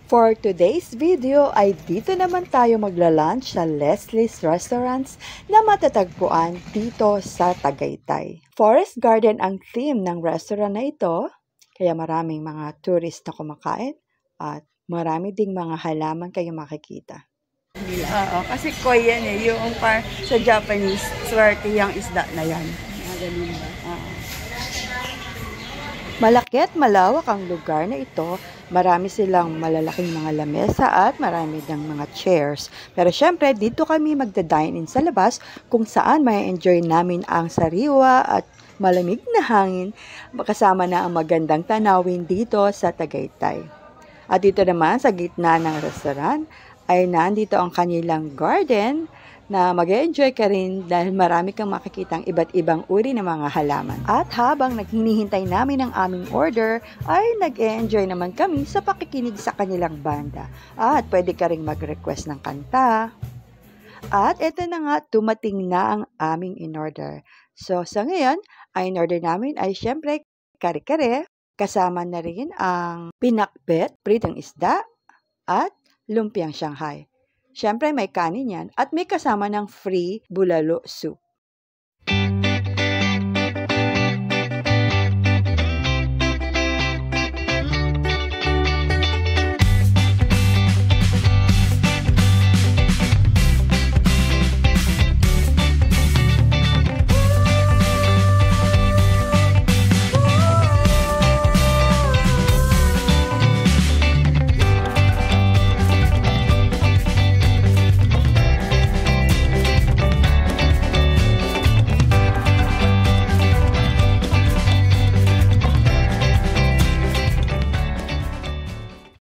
For today's video ay dito naman tayo magla-lunch sa Leslie's Restaurants na matatagpuan dito sa Tagaytay. Forest Garden ang theme ng restaurant na ito, kaya maraming mga tourist na kumakain at marami ding mga halaman kayo makikita. Oo, kasi koi yan eh. Yung sa Japanese, swerte yung isda na yan. Ganun ba? Malaki at malawak ang lugar na ito. Marami silang malalaking mga lamesa at marami ng mga chairs. Pero syempre, dito kami magda-dine-in sa labas kung saan may enjoy namin ang sariwa at malamig na hangin. Kasama na ang magandang tanawin dito sa Tagaytay. At dito naman sa gitna ng restaurant ay nandito ang kanilang garden na mag-enjoy ka rin dahil marami kang makikitang iba't ibang uri ng mga halaman. At habang naghinihintay namin ang aming order, ay nag-enjoy naman kami sa pakikinig sa kanilang banda. At pwede ka rin mag-request ng kanta. At eto na nga, dumating na ang aming in-order. So sa ngayon, ang in-order namin ay syempre kare-kare. Kasama na rin ang pinakbet, pritong isda, at lumpiang Shanghai. Siyempre may kanin yan at may kasama ng free bulalo soup.